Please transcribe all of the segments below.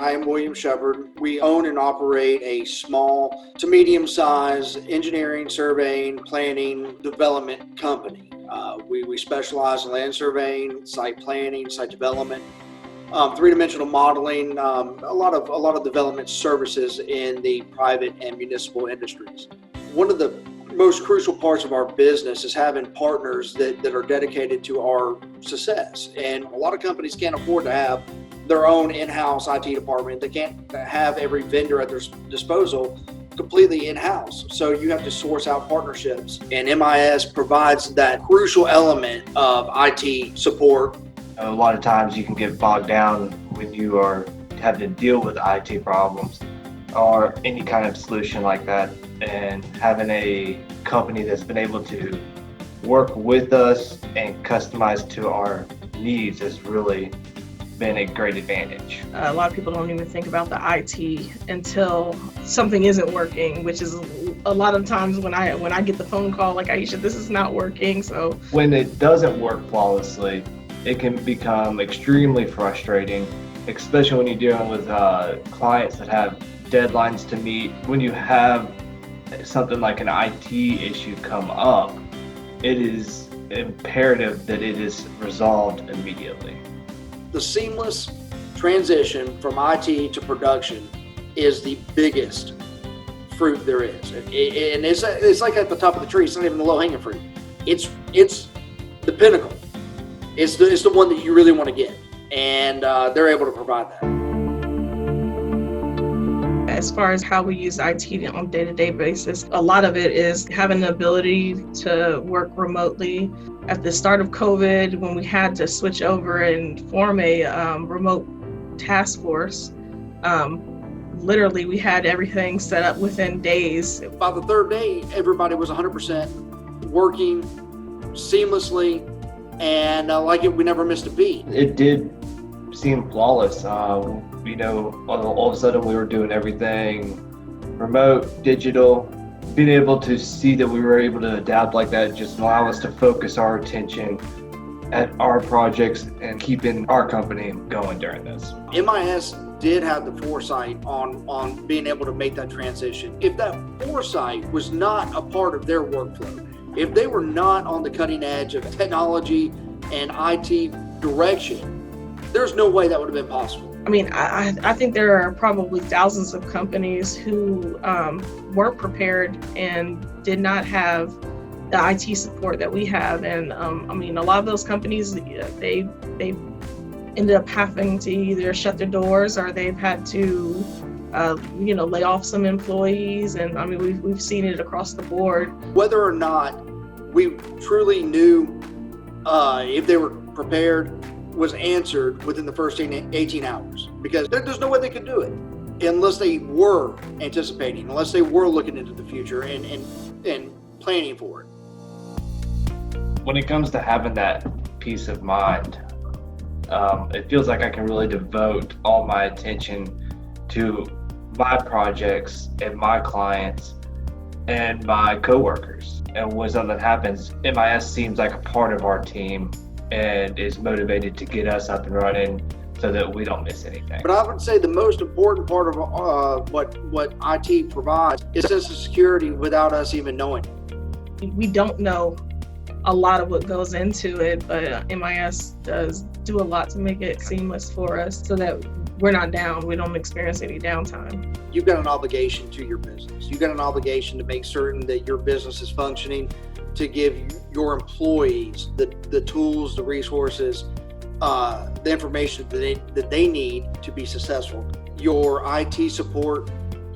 I am William Shepard. We own and operate a small to medium-sized engineering, surveying, planning, development company. We specialize in land surveying, site planning, site development, three-dimensional modeling, a lot of development services in the private and municipal industries. One of the most crucial parts of our business is having partners that are dedicated to our success. And a lot of companies can't afford to have their own in-house IT department. They can't have every vendor at their disposal completely in-house. So you have to source out partnerships. And MIS provides that crucial element of IT support. A lot of times you can get bogged down when you are having to deal with IT problems or any kind of solution like that. And having a company that's been able to work with us and customize to our needs has really been a great advantage. A lot of people don't even think about the IT until something isn't working, which is a lot of times when I get the phone call like, Aisha, this is not working. So when it doesn't work flawlessly, it can become extremely frustrating, especially when you're dealing with clients that have deadlines to meet. When you have something like an IT issue come up, it is imperative that it is resolved immediately. The seamless transition from IT to production is the biggest fruit there is. And it's like at the top of the tree. It's not even the low-hanging fruit. It's the pinnacle. It's the one that you really want to get. And they're able to provide that. As far as how we use IT on a day-to-day basis, a lot of it is having the ability to work remotely. At the start of COVID, when we had to switch over and form a remote task force, literally we had everything set up within days. By the third day, everybody was 100% working seamlessly and we never missed a beat. It did seem flawless. All of a sudden we were doing everything remote, digital. Being able to see that we were able to adapt like that just allow us to focus our attention at our projects and keeping our company going during this. MIS did have the foresight on being able to make that transition. If that foresight was not a part of their workflow, if they were not on the cutting edge of technology and IT direction, there's no way that would have been possible. I mean, I think there are probably thousands of companies who weren't prepared and did not have the IT support that we have. And a lot of those companies, they ended up having to either shut their doors or they've had to, lay off some employees. And we've seen it across the board. Whether or not we truly knew if they were prepared was answered within the first 18 hours, because there's no way they could do it unless they were anticipating, unless they were looking into the future and planning for it. When it comes to having that peace of mind, it feels like I can really devote all my attention to my projects and my clients and my coworkers. And when something happens, MIS seems like a part of our team and is motivated to get us up and running so that we don't miss anything. But I would say the most important part of what IT provides is a sense of security without us even knowing it. We don't know a lot of what goes into it, but MIS does do a lot to make it seamless for us so that we're not down. We don't experience any downtime. You've got an obligation to your business. You've got an obligation to make certain that your business is functioning, to give your employees the tools, the resources, the information that they need to be successful. Your IT support,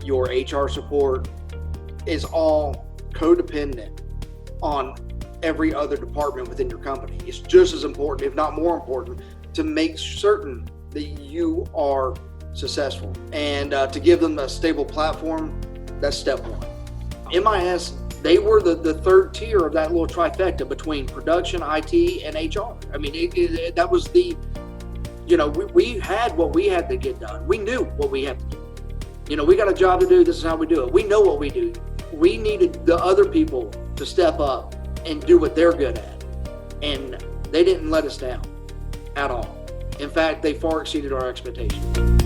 your HR support is all codependent on every other department within your company. It's just as important, if not more important, to make certain that you are successful and to give them a stable platform. That's step one. MIS, they were the third tier of that little trifecta between production, IT, and HR. That was we had what we had to get done. We knew what we had to do. We got a job to do. This is how we do it. We know what we do. We needed the other people to step up and do what they're good at. And they didn't let us down at all. In fact, they far exceeded our expectations.